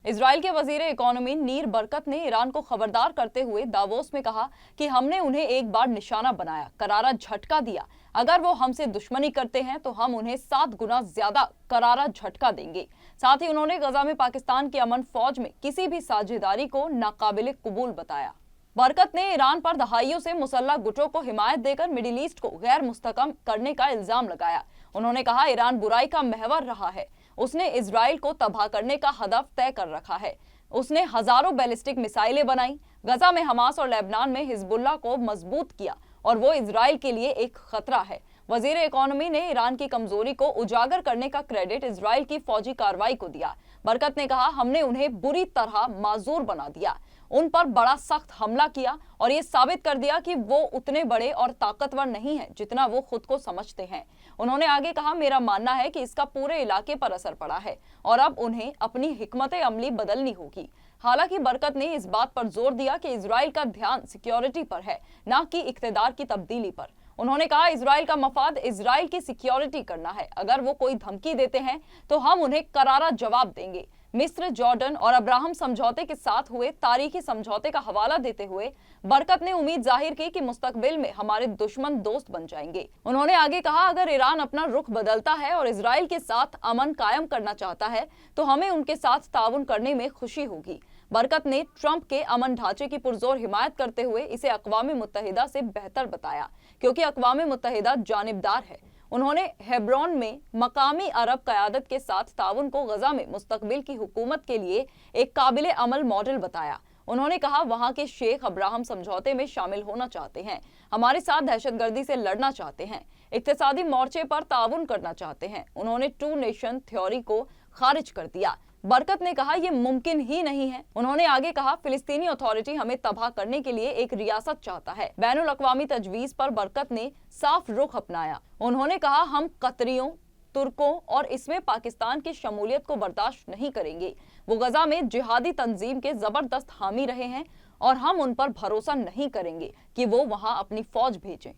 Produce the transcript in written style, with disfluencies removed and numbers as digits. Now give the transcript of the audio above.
Israel के वजीर economy नीर बरकत ने ईरान को खबरदार करते हुए दावोस में कहा कि हमने उन्हें एक बार निशाना बनाया, करारा झटका दिया। अगर वो हमसे दुश्मनी करते हैं तो हम उन्हें 7 गुना ज्यादा करारा झटका देंगे। साथ ही उन्होंने गजा में पाकिस्तान की अमन फौज में किसी भी साझेदारी को नाकाबिले कबूल बताया। बरकत ने ईरान पर दहाइयों से मुसल्लह गुटों को हिमायत देकर मिडिल ईस्ट को गैर मुस्तकम करने का इल्जाम लगाया। उन्होंने कहा, ईरान बुराई का महवर रहा है। उसने इजराइल को तबाह करने का हदफ तय कर रखा है। उसने हजारों बैलिस्टिक मिसाइलें बनाई, गजा में हमास और लेबनान में हिजबुल्लाह को मजबूत किया और वो इजराइल के लिए एक खतरा है। वजीर इकोनॉमी ने ईरान की कमजोरी को उजागर करने का क्रेडिट इजराइल की फौजी कार्रवाई को दिया। बरकत ने कहा, हमने उन्हें बुरी तरह माजूर बना दिया, उन पर बड़ा सख्त हमला किया और ये साबित कर दिया कि वो उतने बड़े और ताकतवर नहीं हैं जितना वो खुद को समझते हैं। उन्होंने आगे कहा, मेरा मानना है कि इसका पूरे इलाके पर असर पड़ा है और अब उन्हें अपनी हिकमत अमली बदलनी होगी। हालांकि बरकत ने इस बात पर जोर दिया कि इजराइल का ध्यान सिक्योरिटी पर है, न कि इक्तदार की तब्दीली पर। उन्होंने कहा, इजराइल का मफाद इजराइल की सिक्योरिटी करना है। अगर वो कोई धमकी देते हैं तो हम उन्हें करारा जवाब देंगे। मिस्र, जॉर्डन और अब्राहम समझौते के साथ हुए तारीखी समझौते का हवाला देते हुए बरकत ने उम्मीद जाहिर की कि मुस्तकबिल में हमारे दुश्मन दोस्त बन जाएंगे। उन्होंने आगे कहा, अगर ईरान अपना रुख बदलता है और इजराइल के साथ अमन कायम करना चाहता है तो हमें उनके साथ ताउन करने में खुशी होगी। बरकत ने ट्रंप के अमन ढांचे की पुरजोर हिमायत करते हुए इसे अक़वाम मुत्तहिदा से बेहतर बताया, क्योंकि अक़वाम मुत्तहिदा जानिबदार है। उन्होंने हेब्रोन में मकामी अरब क़यादत के साथ ताउन को गजा में मुस्तकबिल की हुकूमत के लिए एक काबिले अमल मॉडल बताया। उन्होंने कहा, वहां के शेख अब्राहम समझौते में शामिल होना चाहते हैं, हमारे साथ दहशतगर्दी से लड़ना चाहते हैं, इक्तिसादी मोर्चे पर ताउन करना चाहते हैं। उन्होंने टू नेशन थ्योरी को खारिज कर दिया। बरकत ने कहा, यह मुमकिन ही नहीं है। उन्होंने आगे कहा, फिलिस्तीनी अथॉरिटी हमें तबाह करने के लिए एक रियासत चाहता है। बैनुल अक़वामी तजवीज़ पर बरकत ने साफ रुख अपनाया। उन्होंने कहा, हम कतरियों, तुर्कों और इसमें पाकिस्तान की शमूलियत को बर्दाश्त नहीं करेंगे। वो गजा में जिहादी तंजीम के जबरदस्त हामी रहे हैं और हम उन पर भरोसा नहीं करेंगे कि वो वहां अपनी फौज भेजें।